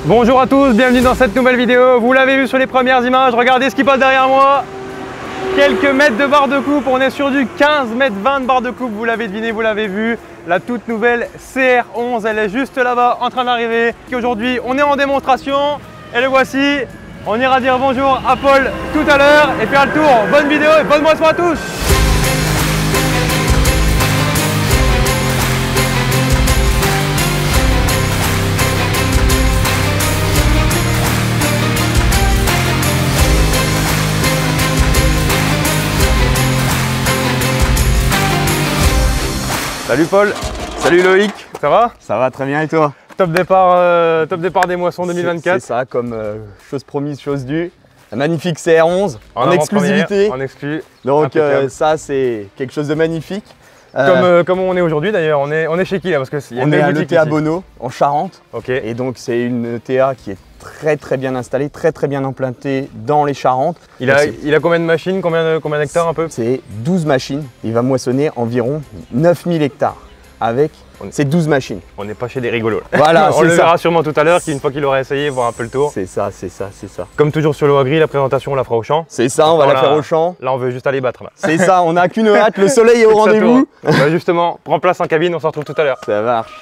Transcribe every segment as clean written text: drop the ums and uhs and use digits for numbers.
Bonjour à tous, bienvenue dans cette nouvelle vidéo. Vous l'avez vu sur les premières images, regardez ce qui passe derrière moi. Quelques mètres de barre de coupe, on est sur du 15 mètres 20 de barre de coupe, vous l'avez deviné, vous l'avez vu. La toute nouvelle CR11, elle est juste là-bas en train d'arriver. Aujourd'hui, on est en démonstration et le voici. On ira dire bonjour à Paul tout à l'heure et faire le tour. Bonne vidéo et bonne moisson à tous. Salut Paul. Salut Loïc. Ça va? Ça va très bien et toi? Top départ des moissons 2024. C'est ça, comme chose promise, chose due. La magnifique CR11 en exclusivité. En exclu. Donc ça c'est quelque chose de magnifique. Comme on est aujourd'hui d'ailleurs, on est chez qui là? Parce que on est à l'ETA Bonneau en Charente. Ok. Et donc c'est une ETA qui est très bien installée, très bien implantée dans les Charentes. Il a combien de machines, combien d'hectares un peu? C'est 12 machines. Il va moissonner environ 9000 hectares avec ces 12 machines. On n'est pas chez des rigolos. Voilà, on le verra sûrement tout à l'heure, une fois qu'il aura essayé, voir un peu le tour. C'est ça. Comme toujours sur le Agri, la présentation on la fera au champ. C'est ça, on va la faire au champ. Là on veut juste aller battre. C'est ça, on n'a qu'une hâte, le soleil est au rendez-vous. Bah justement, prends place en cabine, on se retrouve tout à l'heure. Ça marche.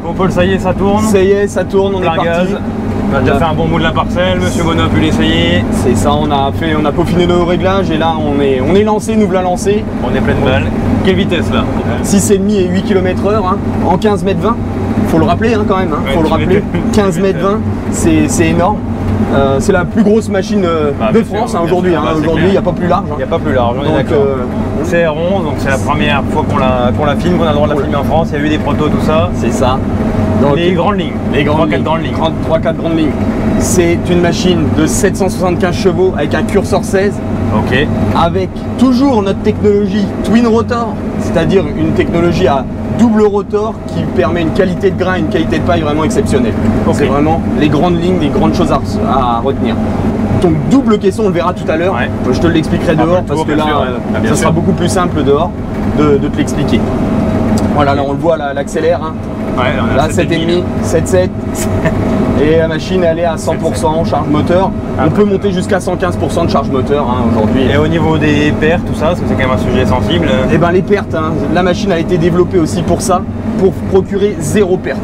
Bon Paul, ça y est, ça tourne. Ça y est, ça tourne, on est parti. Gaz. On a déjà fait un bon bout de la parcelle, monsieur Bonneau a pu l'essayer. C'est ça, on a peaufiné nos réglages et là on est lancé, nous voilà lancé. On est plein de balles. Quelle vitesse là? 6,5 et 8 km/h en 15 mètres 20. Faut le rappeler quand même, faut le rappeler. 15 mètres 20, c'est énorme. C'est la plus grosse machine de France aujourd'hui. Aujourd'hui, il n'y a pas plus large. Il n'y a pas plus large, on est d'accord. CR11, donc c'est la première fois qu'on la filme, qu'on a le droit de la filmer en France. Il y a eu des protos, tout ça. C'est ça. Donc, les grandes lignes. Les 3-4 grandes lignes. 3-4 grandes lignes. C'est une machine de 775 chevaux avec un curseur 16. Ok. Avec toujours notre technologie Twin Rotor, c'est-à-dire une technologie à double rotor qui permet une qualité de grain et une qualité de paille vraiment exceptionnelle. Okay. C'est vraiment les grandes lignes, les grandes choses à retenir. Donc double caisson, on le verra tout à l'heure. Ouais. Je te l'expliquerai dehors parce que là, ça sera beaucoup plus simple dehors de te l'expliquer. Voilà, là on le voit, l'accélère. Ouais, là 7,5, 7,7. Et la machine elle est à 100% charge moteur. On peut monter jusqu'à 115% de charge moteur aujourd'hui. Et au niveau des pertes, tout ça, parce que c'est quand même un sujet sensible. Et ben les pertes, la machine a été développée aussi pour ça, pour procurer zéro perte.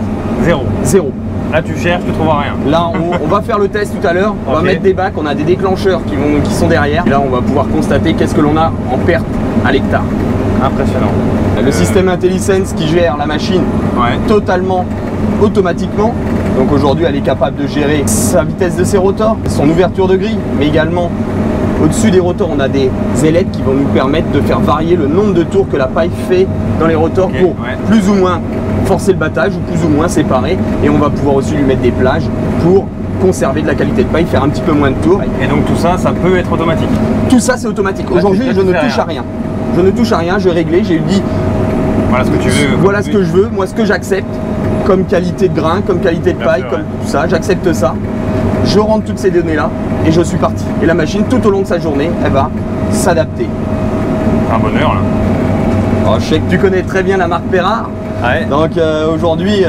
Zéro. Là tu cherches, tu trouves rien. Là on va faire le test tout à l'heure, on va mettre des bacs, on a des déclencheurs qui sont derrière. Et là on va pouvoir constater qu'est-ce que l'on a en perte à l'hectare. Impressionnant. Le système IntelliSense qui gère la machine totalement automatiquement. Donc aujourd'hui elle est capable de gérer sa vitesse de ses rotors, son ouverture de grille, mais également au-dessus des rotors on a des ailettes qui vont nous permettre de faire varier le nombre de tours que la paille fait dans les rotors pour plus ou moins forcer le battage ou plus ou moins séparer. Et on va pouvoir aussi lui mettre des plages pour conserver de la qualité de paille, faire un petit peu moins de tours. Et donc tout ça, ça peut être automatique? Tout ça c'est automatique. Aujourd'hui je ne touche à rien. Je ne touche à rien, je réglais, j'ai dit voilà ce que tu veux. Voilà ce que je veux, moi ce que j'accepte comme qualité de grain, comme qualité de paille, comme tout ça, j'accepte ça. Je rentre toutes ces données là et je suis parti. Et la machine tout au long de sa journée, elle va s'adapter. C'est un bonheur là. Alors, je sais que tu connais très bien la marque Perrard. Ouais. Donc aujourd'hui,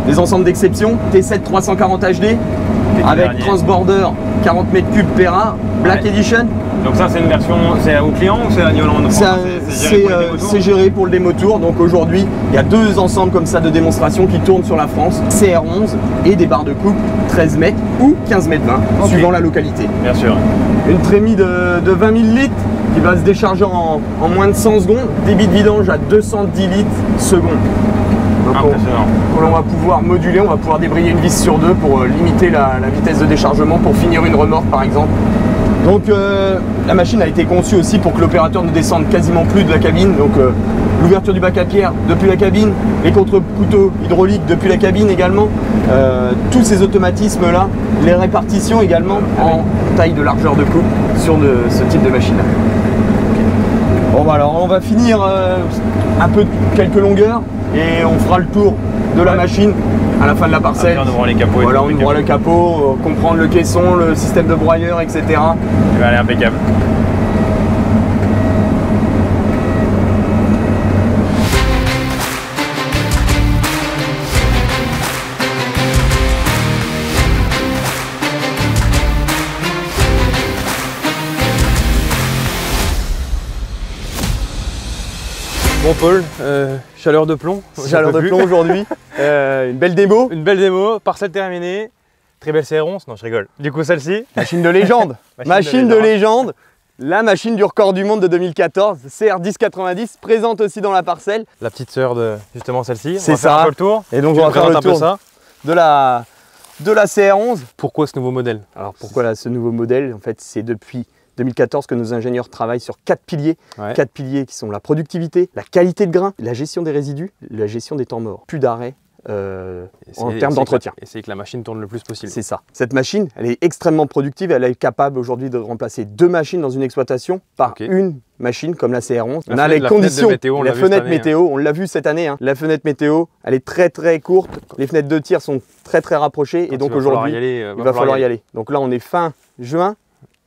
des ensembles d'exception. T7 340 HD avec transborder 40 m3 Perrard, Black Edition. Donc ça c'est une version, c'est au client ou c'est à Newland? C'est géré pour le démo tour. Donc aujourd'hui, il y a deux ensembles comme ça de démonstration qui tournent sur la France. CR11 et des barres de coupe 13 mètres ou 15 mètres 20, suivant la localité. Bien sûr. Une trémie de 20 000 litres qui va se décharger en moins de 100 secondes. Débit de vidange à 210 litres seconde. Donc on va pouvoir moduler, on va pouvoir débrayer une vis sur deux pour limiter la vitesse de déchargement pour finir une remorque par exemple. Donc la machine a été conçue aussi pour que l'opérateur ne descende quasiment plus de la cabine. Donc l'ouverture du bac à pierre depuis la cabine, les contre-couteaux hydrauliques depuis la cabine également. Tous ces automatismes là, les répartitions également en taille de largeur de coupe sur ce type de machine là. Bon bah alors on va finir un peu quelques longueurs et on fera le tour de la machine à la fin de la parcelle. On ouvre les capots. Voilà, on ouvre le capot, comprendre le caisson, le système de broyeur, etc. Il va aller impeccable. Bon Paul, chaleur de plomb. Chaleur de plomb aujourd'hui. Une belle démo. Une belle démo, parcelle terminée. Très belle CR11, non je rigole. Du coup celle-ci. Machine de légende. machine de légende. La machine du record du monde de 2014, CR1090, présente aussi dans la parcelle. La petite sœur de justement celle-ci. C'est ça. Faire un peu le tour. Et donc on va faire le tour de la CR11. Pourquoi ce nouveau modèle? Alors pourquoi ce nouveau modèle? En fait c'est depuis 2014 que nos ingénieurs travaillent sur 4 piliers. 4 piliers qui sont la productivité, la qualité de grain, la gestion des résidus, la gestion des temps morts. Plus d'arrêt en termes d'entretien. Et c'est que la machine tourne le plus possible. C'est ça. Cette machine, elle est extrêmement productive. Elle est capable aujourd'hui de remplacer 2 machines dans une exploitation par une machine comme la CR11. On a les conditions, la fenêtre météo, on l'a vu cette année. Hein. La fenêtre météo, elle est très courte. Les fenêtres de tir sont très rapprochées. Et donc aujourd'hui, il va falloir y aller. Donc là, on est fin juin.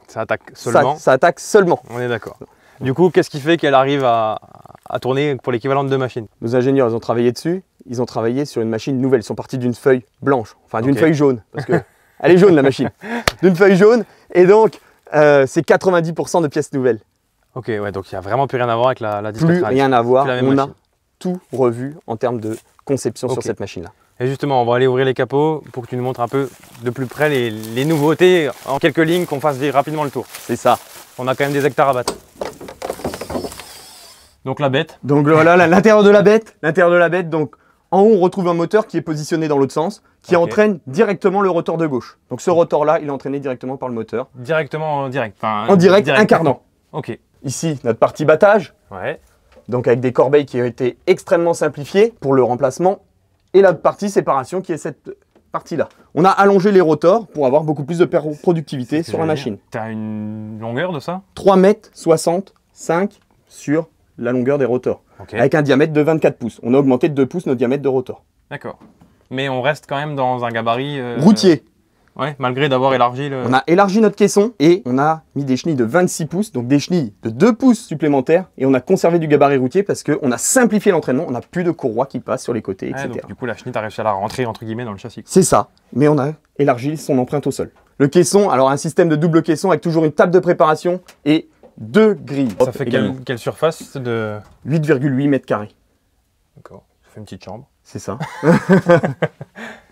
Ça attaque seulement. Ça attaque seulement. On est d'accord. Du coup, qu'est-ce qui fait qu'elle arrive à tourner pour l'équivalent de 2 machines? Nos ingénieurs, ils ont travaillé dessus. Ils ont travaillé sur une machine nouvelle. Ils sont partis d'une feuille blanche, enfin d'une feuille jaune, parce que elle est jaune la machine. D'une feuille jaune, et donc c'est 90% de pièces nouvelles. Ok, ouais, donc il n'y a vraiment plus rien à voir avec la disque. Plus rien à voir. On a tout revu en termes de conception sur cette machine-là. Et justement, on va aller ouvrir les capots pour que tu nous montres un peu de plus près les nouveautés en quelques lignes, qu'on fasse rapidement le tour. C'est ça. On a quand même des hectares à battre. Donc la bête. Donc voilà l'intérieur de la bête. L'intérieur de la bête. Donc en haut, on retrouve un moteur qui est positionné dans l'autre sens, qui entraîne directement le rotor de gauche. Donc ce rotor-là, il est entraîné directement par le moteur. Directement en direct. Enfin, en direct, incarnant. Ok. Ici, notre partie battage. Ouais. Donc avec des corbeilles qui ont été extrêmement simplifiées pour le remplacement. Et la partie séparation qui est cette partie-là. On a allongé les rotors pour avoir beaucoup plus de productivité sur la machine. Tu as une longueur de ça? 3,65 m sur la longueur des rotors. Avec un diamètre de 24 pouces. On a augmenté de 2 pouces notre diamètre de rotor. D'accord. Mais on reste quand même dans un gabarit... routier. Ouais, malgré d'avoir élargi le... On a élargi notre caisson et on a mis des chenilles de 26 pouces, donc des chenilles de 2 pouces supplémentaires. Et on a conservé du gabarit routier parce qu'on a simplifié l'entraînement. On n'a plus de courroies qui passent sur les côtés, etc. Donc, du coup, la chenille, tu as réussi à la rentrer entre guillemets dans le châssis. C'est ça, mais on a élargi son empreinte au sol. Le caisson, alors un système de double caisson avec toujours une table de préparation et 2 grilles. Ça fait quelle surface de... 8,8 mètres carrés. D'accord, ça fait une petite chambre. C'est ça.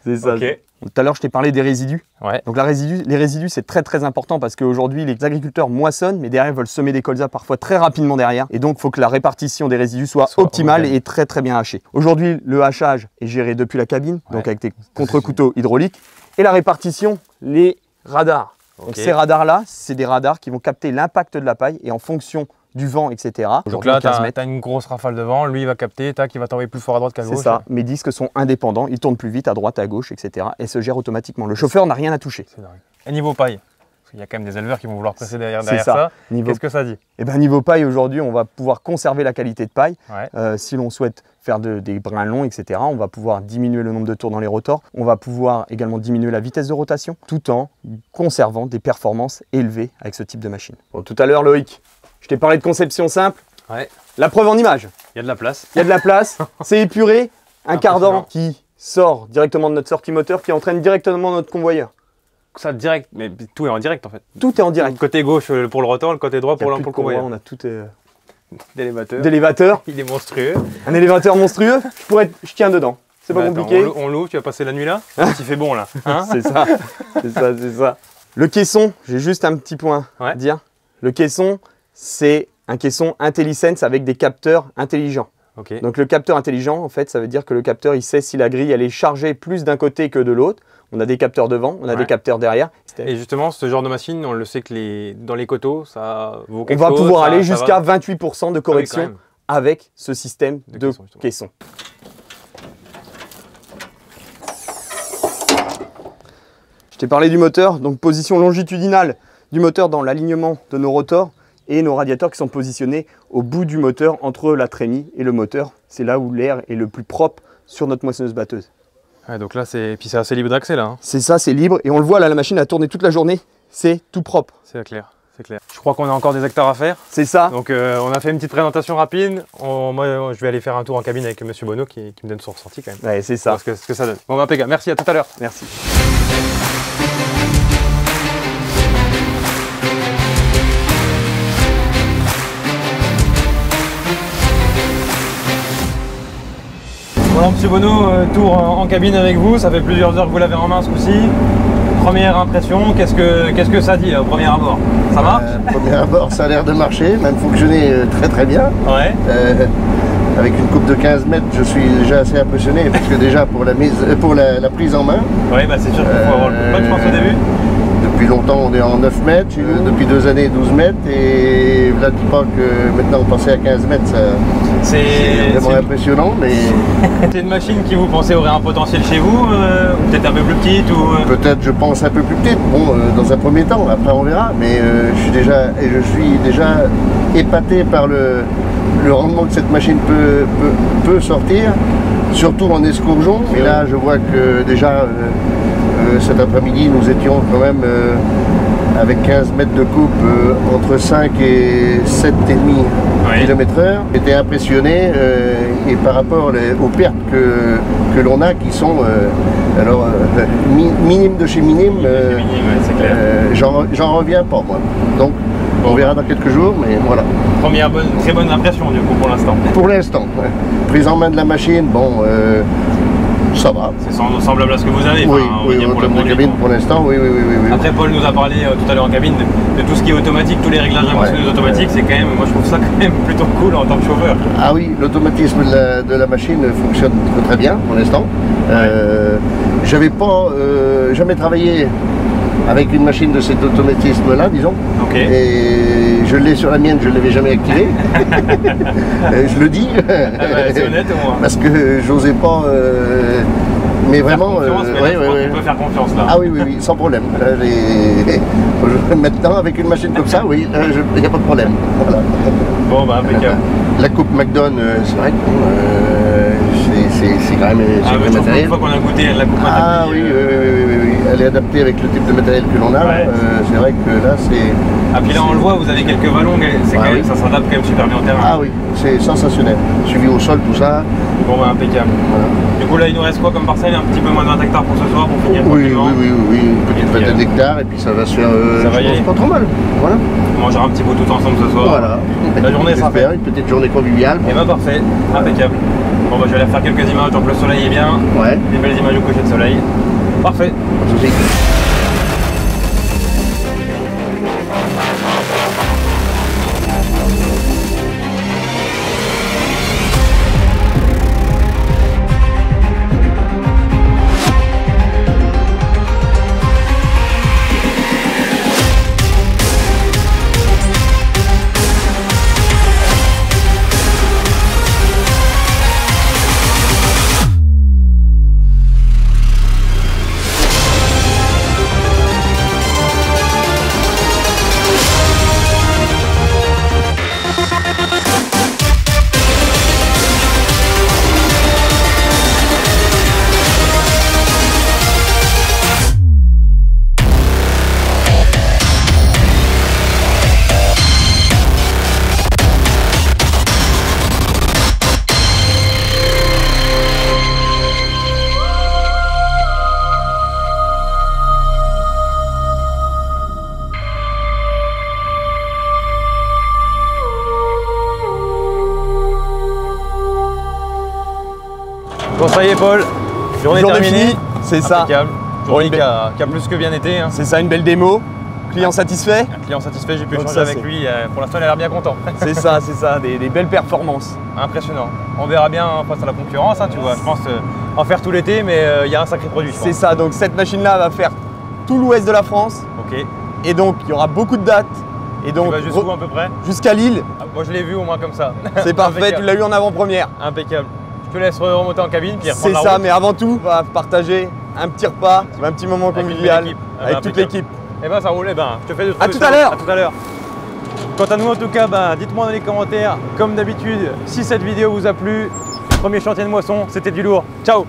C'est ça. Okay. Tout à l'heure, je t'ai parlé des résidus. Ouais. Donc les résidus, c'est très important parce qu'aujourd'hui, les agriculteurs moissonnent, mais derrière, veulent semer des colzas parfois très rapidement derrière. Et donc, il faut que la répartition des résidus soit optimale et très bien hachée. Aujourd'hui, le hachage est géré depuis la cabine, donc avec des contre-couteaux hydrauliques. Et la répartition, les radars. Donc ces radars-là, c'est des radars qui vont capter l'impact de la paille et en fonction du vent, etc. Donc là, tu as une grosse rafale de vent, lui il va capter, tac, il va t'envoyer plus fort à droite qu'à gauche. C'est ça, mes disques sont indépendants, ils tournent plus vite à droite, à gauche, etc. et se gèrent automatiquement. Le chauffeur n'a rien à toucher. C'est dingue. Et niveau paille, parce qu'il y a quand même des éleveurs qui vont vouloir presser derrière ça. Qu'est-ce que ça dit? Eh bien, niveau paille, aujourd'hui, on va pouvoir conserver la qualité de paille. Si l'on souhaite faire des brins longs, etc., on va pouvoir diminuer le nombre de tours dans les rotors. On va pouvoir également diminuer la vitesse de rotation, tout en conservant des performances élevées avec ce type de machine. Bon, tout à l'heure, Loïc, je t'ai parlé de conception simple. La preuve en image. Il y a de la place. Il y a de la place, c'est épuré, un cardan qui sort directement de notre sortie moteur, qui entraîne directement notre convoyeur. Ça direct, mais tout est en direct en fait. Tout est en direct. Le côté gauche pour le rotor, le côté droit pour le convoyeur. On a tout d'élévateur. d'élévateur. Il est monstrueux. Un élévateur monstrueux. Je tiens dedans. C'est pas compliqué. On l'ouvre, tu vas passer la nuit là. Il fait bon là. Hein, c'est ça, c'est ça, c'est ça. Le caisson, j'ai juste un petit point à dire. Le caisson, c'est un caisson IntelliSense avec des capteurs intelligents. Okay. Donc le capteur intelligent, en fait, ça veut dire que le capteur, il sait si la grille, elle est chargée plus d'un côté que de l'autre. On a des capteurs devant, on a des capteurs derrière. Et justement, ce genre de machine, on le sait que dans les coteaux, ça vaut quelque chose. On va pouvoir aller jusqu'à 28% de correction avec ce système de caisson. Je t'ai parlé du moteur, donc position longitudinale du moteur dans l'alignement de nos rotors et nos radiateurs qui sont positionnés au bout du moteur entre la trémie et le moteur. C'est là où l'air est le plus propre sur notre moissonneuse-batteuse. Ouais, donc là, c'est assez libre d'accès là. Hein. C'est ça, c'est libre. Et on le voit là, la machine a tourné toute la journée. C'est tout propre. C'est clair, c'est clair. Je crois qu'on a encore des hectares à faire. C'est ça. Donc on a fait une petite présentation rapide. Moi, je vais aller faire un tour en cabine avec Monsieur Bonneau qui me donne son ressenti quand même. Ouais, c'est ça. Ce que ça donne. Bon, bah, impeccable. Merci, à tout à l'heure. Merci. Voilà, Monsieur Bonneau, tour en cabine avec vous. Ça fait plusieurs heures que vous l'avez en main ce coup-ci. Première impression, qu'est-ce que ça dit au premier abord? Ça marche? Premier abord, ça a l'air de marcher, même fonctionner très bien. Ouais. Avec une coupe de 15 mètres, je suis déjà assez impressionné parce que déjà pour la prise en main. Oui, bah c'est sûr qu'il faut avoir le coup de main, je pense au début. Depuis longtemps, on est en 9 mètres, depuis 2 années, 12 mètres, et là, tu parles que maintenant, passer à 15 mètres, c'est vraiment impressionnant. Mais c'est une machine qui, vous pensez, aurait un potentiel chez vous, ou peut-être un peu plus petite ou... Peut-être, je pense, un peu plus petite, bon, dans un premier temps, après on verra, mais je suis déjà épaté par le rendement que cette machine peut sortir, surtout en escourgeon. Et là, je vois que déjà, cet après-midi, nous étions quand même avec 15 mètres de coupe entre 5 et 7,5 km/h. J'étais impressionné et par rapport aux pertes que l'on a qui sont minimes de chez minimes, j'en reviens pas moi. Donc on verra dans quelques jours, mais voilà. Première très bonne impression du coup pour l'instant. Pour l'instant, prise en main de la machine, bon, ça va. C'est semblable à ce que vous avez. Oui, pour la cabine pour l'instant, oui. Après, Paul nous a parlé tout à l'heure en cabine de tout ce qui est automatique, tous les réglages moissonneuses automatiques. C'est quand même, moi je trouve ça quand même plutôt cool en tant que chauffeur. Ah oui, l'automatisme de la machine fonctionne très bien pour l'instant. J'avais pas jamais travaillé avec une machine de cet automatisme-là, disons. Okay. Et je l'ai sur la mienne, je ne l'avais jamais activé. Je le dis. C'est honnête au moins. Parce que j'osais pas. Mais vraiment. On peut faire confiance là. Ah oui, sans problème. Maintenant, avec une machine comme ça, oui, il n'y a pas de problème. Voilà. Bon, bah impeccable. La coupe McDon, c'est vrai que c'est quand même matériel. Une fois qu'on a goûté la coupe McDon. Ah oui, elle est adaptée avec le type de matériel que l'on a. C'est vrai que là, c'est... Ah puis là, on le voit, vous avez quelques vallons, ça s'adapte quand même super bien au terrain. Ah oui, c'est sensationnel. Suivi au sol, tout ça. Bon, bah impeccable. Voilà. Du coup, là, il nous reste quoi comme parcelle? Un petit peu moins de 20 hectares pour ce soir, pour finir tranquillement. Oui, une petite vingtaine d'hectares, et puis ça va se faire, pas trop mal. Voilà. On mangera un petit peu tout ensemble ce soir. Voilà. La journée sera faite. Une petite journée conviviale. Et bah parfait, impeccable. Bon bah je vais aller faire quelques images tant que le soleil est bien. Des belles images au coucher de soleil. Parfait. Pas de souci. Bon, ça y est, Paul. Journée terminée. finie, c'est ça. Impeccable. Bon, Journée qui a plus que bien été. Hein. C'est ça, une belle démo. Client satisfait. Client satisfait, j'ai pu Donc échanger ça, avec c'est- lui. Pour l'instant, il a l'air bien content. C'est ça, des belles performances. Impressionnant. On verra bien face à la concurrence, hein, tu vois. Je pense en faire tout l'été, mais il y a un sacré produit. je C'est pense. ça, donc cette machine-là va faire tout l'ouest de la France. Ok. Et donc, il y aura beaucoup de dates. Et Tu donc, vas jusqu'où à peu près? jusqu'à Lille. Ah, moi, je l'ai vu au moins comme ça. C'est parfait, Impeccable. tu l'as eu en avant-première. Impeccable. Je te laisse remonter en cabine puis C'est reprendre la ça, route. mais avant tout, on va partager un petit repas, un petit moment Avec toute convivial l'équipe. Ah, avec bah, toute impeccable. l'équipe. Eh ben ça roule, eh ben, je te fais de À tout à l'heure. À tout à l'heure. Quant à nous en tout cas, ben, dites-moi dans les commentaires, comme d'habitude, si cette vidéo vous a plu. Premier chantier de moisson, c'était du lourd. Ciao.